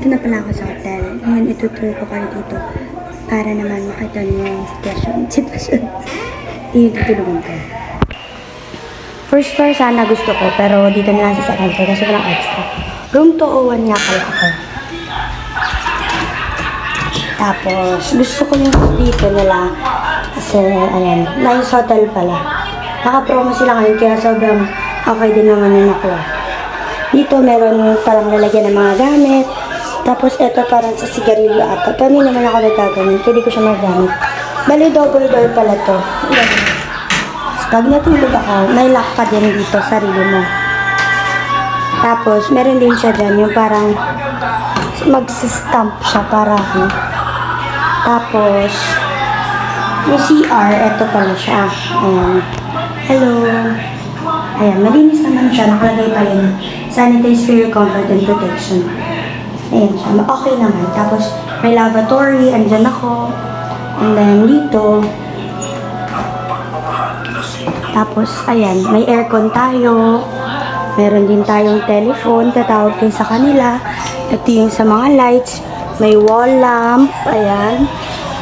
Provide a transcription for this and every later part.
Dito na pala ako sa hotel. Ngayon, itutur ko kayo dito para naman makita niyo yung sitwasyon. Yung tutulungan ko. First floor sana gusto ko, pero dito na lang sa second floor kasi walang extra. Room 201 nga pala ako. Tapos, gusto ko yung dito nila kasi, ayan, nice hotel pala. Naka-promo sila ngayon, kaya sobrang okay din naman yung nakuha. Dito, meron parang lalagyan ng mga gamit. Tapos, ito parang sa sigarilyo ata. Pero hindi naman ako nagkaganyan. Pwede ko siya magamit. Bali, double door pala to. Pag natulog ako, may lock ka din dito, sarili mo. Tapos, meron din siya dyan, yung parang mag-stamp siya para Tapos, yung CR, ito pala siya. Ayan. Hello. Ayan, malinis naman siya. Nakalagay pa yun. Sanitize for your comfort and protection. Ayan siya. Okay naman. Tapos, may lavatory. Andyan ako. And then, dito. Tapos, ayan. May aircon tayo. Meron din tayong telephone. Tatawag kayo sa kanila. Ito yung sa mga lights. May wall lamp. Ayan.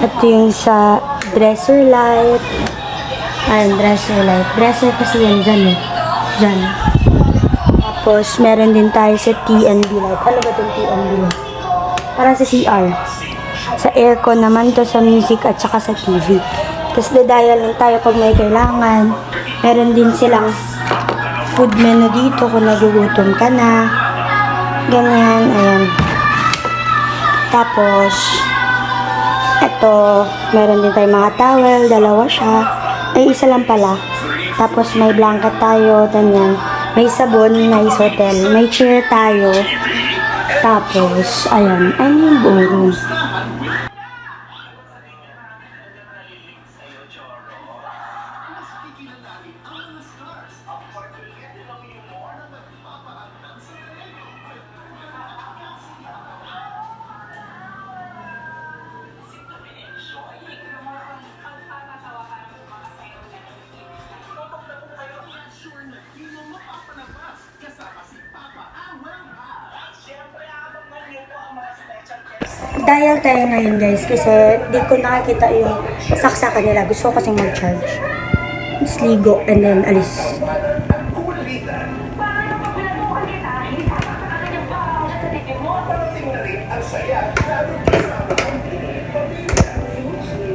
Ito yung sa dresser light. Ayan, dresser light. Dresser kasi yan dyan eh. Dyan. Tapos, meron din tayo sa TNB light. Ano ba itong TNB light? Parang sa CR. Sa aircon naman to, sa music at saka sa TV. Tapos, dadial lang tayo pag may kailangan. Meron din silang food menu dito kung nagugutom ka na. Ganyan, ayan. Tapos, eto, meron din tayong mga towel, dalawa siya. Ay, isa lang pala. Tapos, may blanket tayo, ganyan. May sabon, nice hotel. May chair tayo. Tapos, ayan, ayun yung buong room. Dial tayo ngayon guys kasi di ko nakikita yung saksakan nila. Gusto ko kasing mag-charge. Mas ligo and then alis.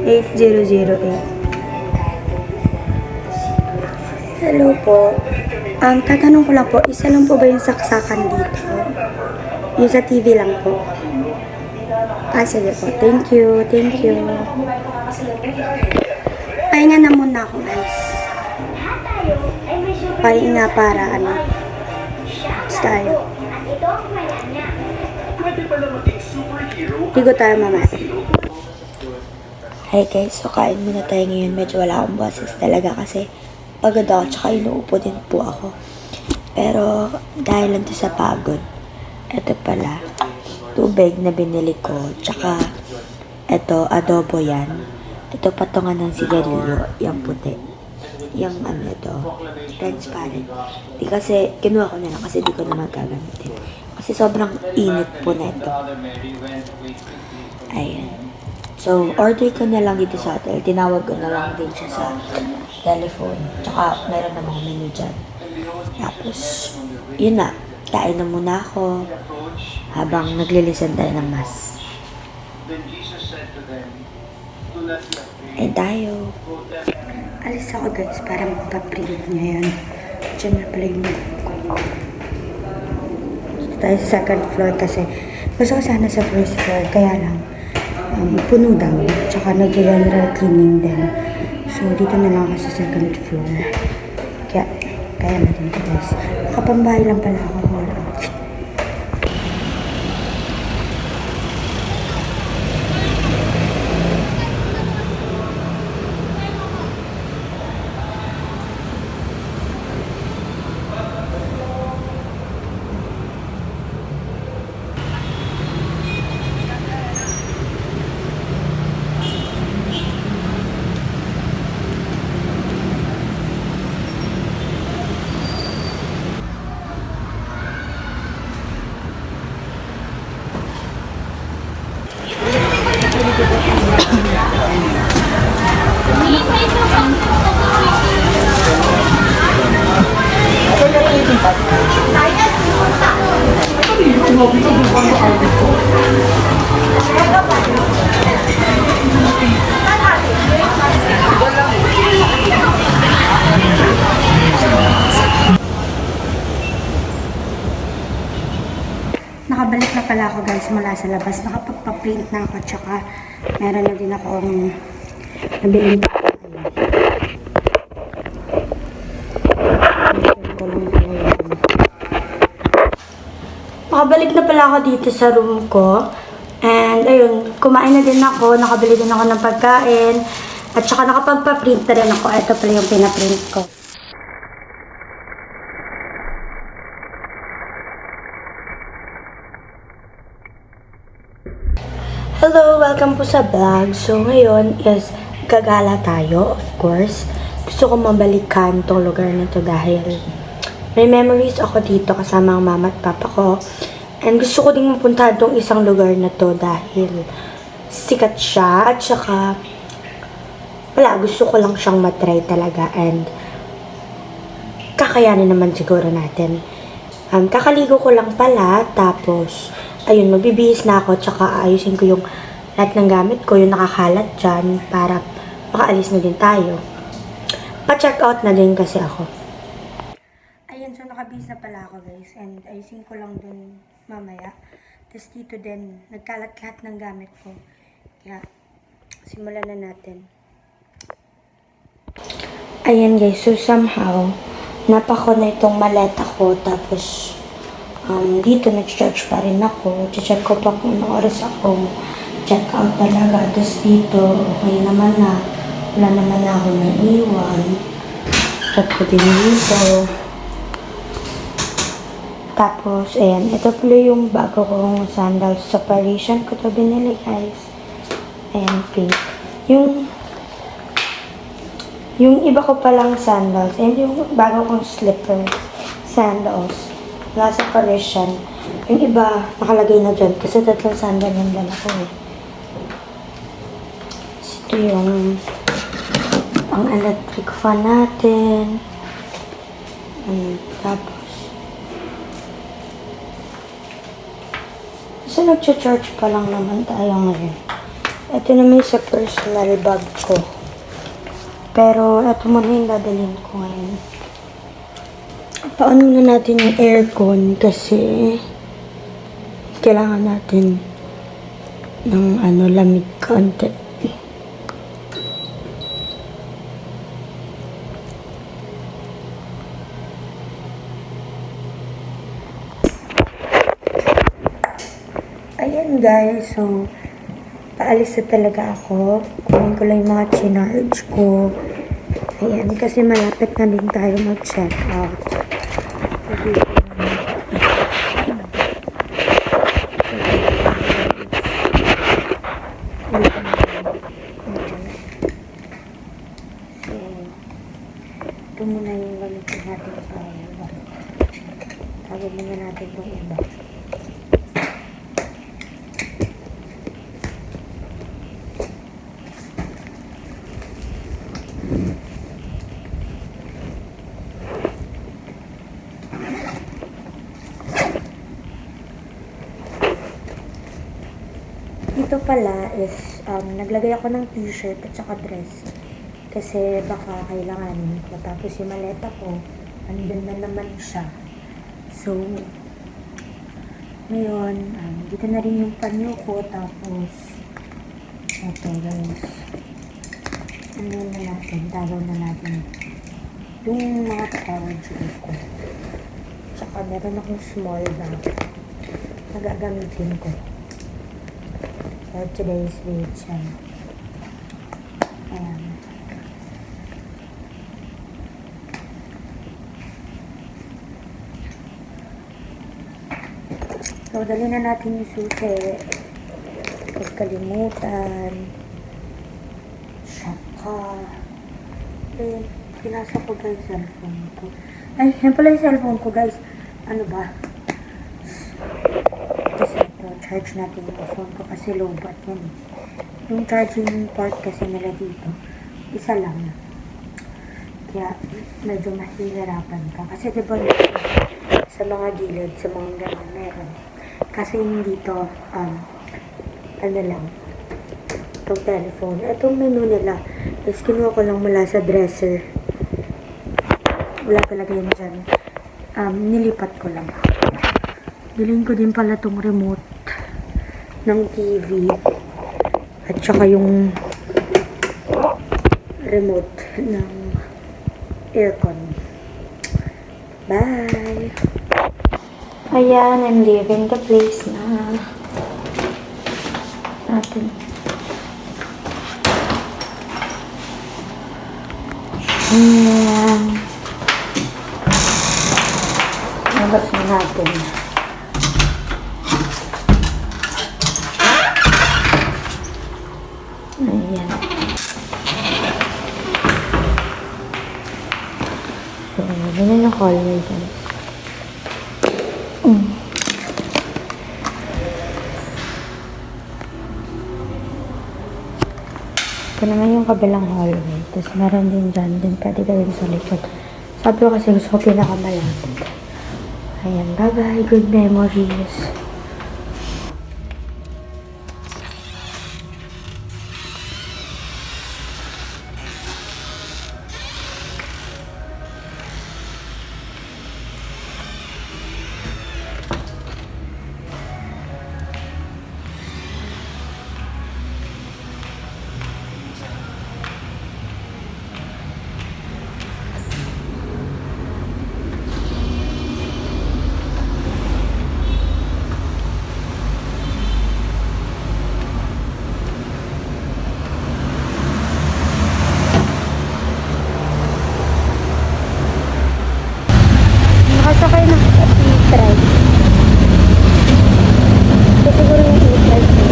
$8008. Hello po. Tatanong ko lang po, isa lang po ba yung saksakan dito? Yung sa TV lang po. Sige po. Thank you. Thank you. Pahinga na muna ako, guys. Pahinga para ano. Tayo. Tigo tayo mamaya. Hi guys, so kain muna tayo ngayon. Medyo wala akong boses talaga kasi pagod ako tsaka inuupo din po ako. Pero dahil lang to sa pagod, ito pala. Tubig na binili ko, tsaka ito, adobo yan. Ito patungan ng sigarilyo, yung puti. Yung ano ito, transparent. Di kasi, kinuha ko na lang kasi di ko na magagamitin. Kasi sobrang init po na ito. Ayan. So, order ko na lang dito sa hotel. Tinawag ko na lang din siya sa telephone. Tsaka, meron namang menu dyan. Tapos, yun na. Kain na muna ako. Habang naglilisan tayo ng mass. Ay tayo. Alis ako guys para magpa-print niya yan. Diyan na pala yung dito tayo sa second floor kasi gusto ko sana sa first floor. Kaya lang puno daw. Tsaka nag-general cleaning din. So dito na lang ako sa second floor. Kaya natin ito guys. Kapambahay lang pala ako. Nakabalik na pala ako guys mula sa labas. Nakapagpa-print na ako. Tsaka meron na din akong nabiling Nakabalik na pala ako dito sa room ko. And ayun, kumain na din ako. Nakabili din ako ng pagkain. At saka nakapagpa-print na rin ako. Ito pala yung pinaprint ko. Hello! Welcome po sa vlog. So ngayon is gagala tayo, of course. Gusto ko mabalikan tong lugar na to dahil may memories ako dito kasama ang mama at papa ko. And gusto ko ding mapuntahan tong isang lugar na to dahil sikat siya. At saka, wala, gusto ko lang siyang matry talaga. And kakayanin naman siguro natin. Kakaligo ko lang pala. Tapos, ayun, magbibihis na ako. Tsaka ayusin ko yung lahat ng gamit ko, yung nakakalat dyan para makaalis na din tayo. Pa-check out na din kasi ako. Ayun, so nakabihis na pala ako guys. And ayusin ko lang dun mamaya. Tapos dito din, nagkalat lahat ng gamit ko. Kaya, simulan na natin. Ayan guys, so somehow, napako na itong maleta ko. Tapos, dito nag-charge pa rin ako. Check ko pa kung anong oras ako. Check out talaga. Tapos dito, okay naman na. Wala naman na ako naiwan. Check ko din dito. Tapos, ayan. Ito pala yung bago kong sandals sa Parisian ko to binili, guys. Ayan, pink. Yung iba ko palang sandals. And yung bago kong slipper sandals. Wala sa Parisian. Yung iba, nakalagay na dyan. Kasi tatlong sandal yung dala ko eh. Ito yung ang electric fan natin. Tapos, so nag-charge pa lang naman tayo ngayon. Ito naman sa personal bag ko. Pero, ito muna yung dadalhin ko ngayon. Paano na natin yung aircon kasi kailangan natin ng lamig konti. Ayan guys, so paalis na talaga ako. Kunin ko lang yung mga chinarge ko. Ayan, kasi malapit na din tayo mag-check out. Ito muna yung gamitin natin sa iba. Tawag muna natin itong iba. Ito pala is, naglagay ako ng t-shirt at saka dress. Kasi baka kailanganin ko. Tapos yung maleta ko, andun na naman siya. So, ngayon, dito na rin yung panyo ko. Tapos, ito guys. Ano na natin? Tagaw na natin. Yung mga storage ko. Tsaka meron akong small bag. Nagagamitin ko. For today's video. Ayan. So, dali na natin yung susi. Huwag kalimutan. Saka. Pinasa ko guys yung cellphone ko. Ay, yan pala yung cellphone ko guys. Ano ba? Kasi ito, charge natin yung phone ko kasi low bat yan. Yung charging port kasi nila dito, isa lang. Kaya, medyo mahihirapan ka. Kasi diba sa mga gilid, sa mga ganun meron. Kasi yung dito, ano lang, itong telephone. Itong menu nila, is kinuha ko lang mula sa dresser. Wala talaga yun dyan. Nilipat ko lang. Bilhin ko din pala tong remote ng TV. At saka yung remote ng aircon. Bye! Ayan, I'm leaving the place na. Natin. Ayan. Labas na natin. Ayan. So, ganyan yung hallway guys. Ito naman yung kabilang hallway. Tapos meron din dyan. Din pwede gawin sa likod. Sabi ko kasi gusto ko pinakamalapit. Ayan, bye-bye. Good memories. Nakasakay na sa e-trike. Ito siguro yung e-trike ko.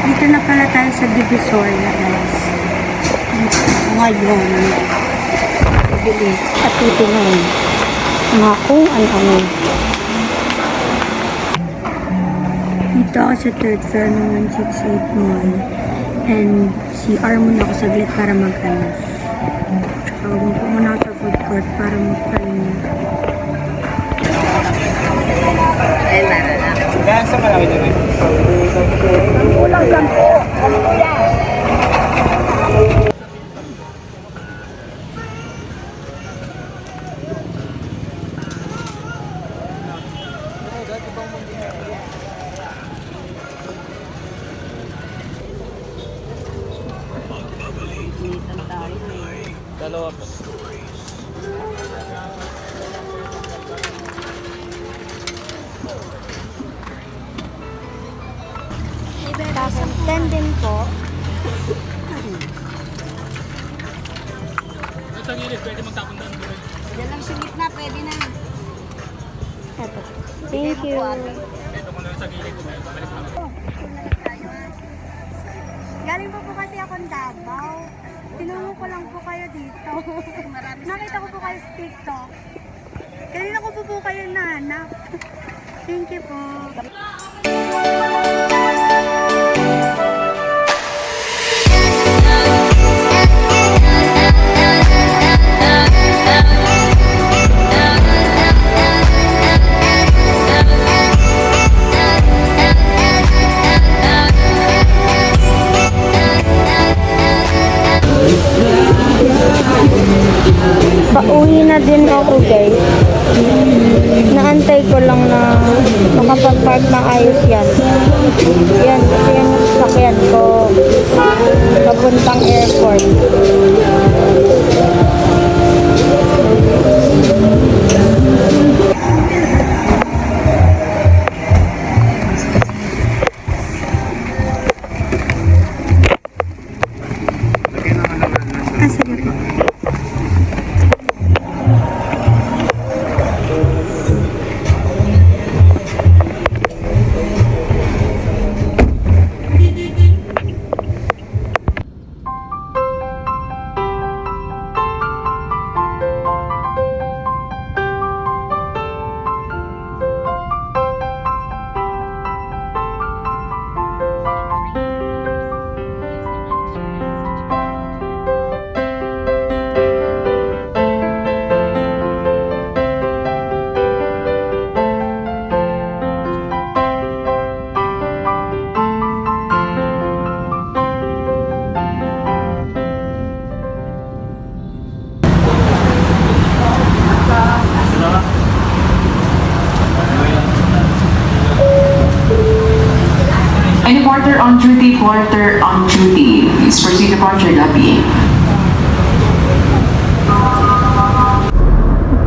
Dito na pala tayo sa Divisoria, guys. Ngayon, bibili at titingin mga kung ano-ano. Dito ako sa third floor ng 168 Mall. And CR muna ako saglit para mag-ayos. Tsaka umupo muna ako sa food court para mag-kain. Ganyan sa malaki dyan eh. Ulang ganpo. Ano mo yan? Dalawa po. Tapos 10 din po. Sa gilid, pwede magtapon doon. Yan lang sa gitna, pwede na. Eto. Thank you. Ito ko lang sa gilid. Balik lang. Galing po kasi akong Davao. Tinungo ko lang po kayo dito. Nakita ko po kayo sa TikTok. Kanina ko po kayo nahanap. Thank you po. Pauwi na din ako guys. Naantay ko lang na makapag-park na ayos yan. Yan, kasi yung sakyan ko papuntang airport. Sige po. Security Porter on duty. Please proceed to departure lobby.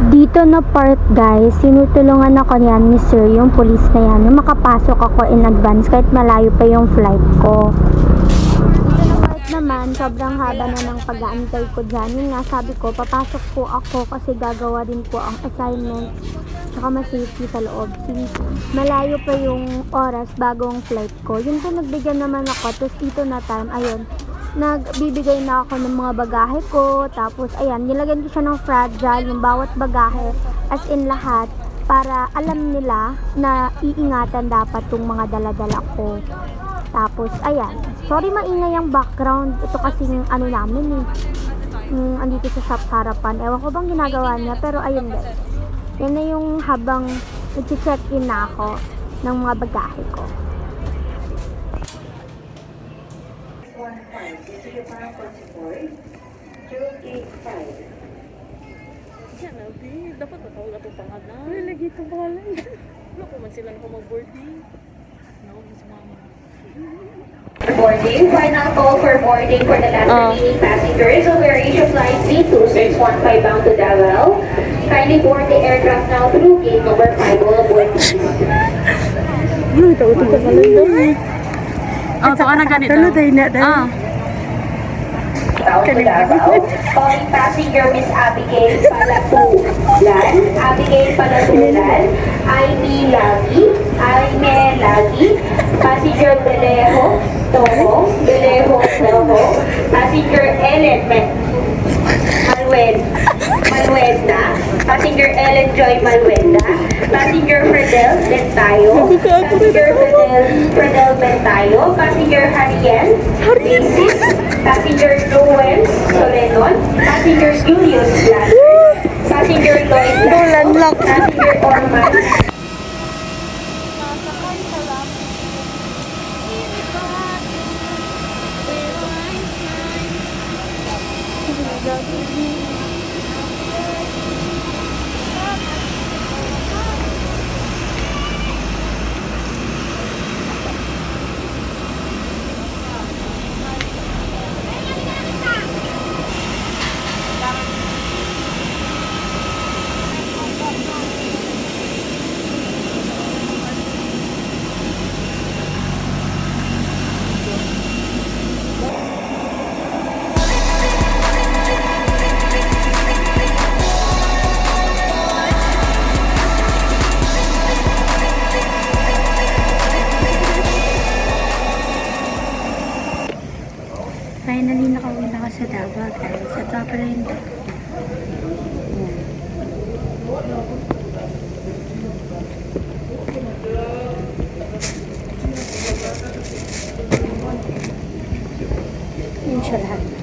Dito na part guys, sinutulungan ako niyan ni sir, yung police na yan, na makapasok ako in advance kahit malayo pa yung flight ko. Dito na part naman, sobrang haba na ng pag-aantay ko dyan. Yun nga, sabi ko, papasok po ako kasi gagawa din po ang assignment tsaka mas-safety sa loob. Since malayo pa yung oras bago ang flight ko. Yun po, nagbigyan naman ako. Tapos dito na time, ayun, nagbibigay na ako ng mga bagahe ko, tapos ayan, nilagyan ko siya ng fragile, yung bawat bagahe, as in lahat, para alam nila na iingatan dapat yung mga dala-dala ko. Tapos ayan, sorry maingay ang background, ito kasing ano namin andito sa shop harapan, ewan ko bang ginagawa niya, pero ayun guys, yan na yung habang nag-check-in na ako ng mga bagahe ko. Yan, Aldi. Dapat matawag ato pangalan. Ay, lagi ito pangalan. Wala ko man sila na mag-boarding. No, mas mama. Boarding. Final call for boarding for the last remaining passengers of Air Asia Flight C2615 bound to Davao. Kindly board the aircraft now through gate number 5. All aboard, please. Oh, saan na ganito? Bound to Davao. Calling passenger Miss Abigail Palatulan. Abigail Palatulan. Aimee Lagi. Aimee Lagi. Passenger Belejo Toho. Belejo Toho. Passenger Ellen Maluenda. Passenger Ellen Joy Maluenda. Passenger Fredel Bentayo. Passenger Fredel Bentayo. Passenger Hariel Basis. Passenger Noel Solenon. Passenger Julius Blatter. Passenger Lloyd Blanco. Passenger Orman. Finally, nakauwi na ako sa Davao, guys. At nga pala yung yun siya lahat.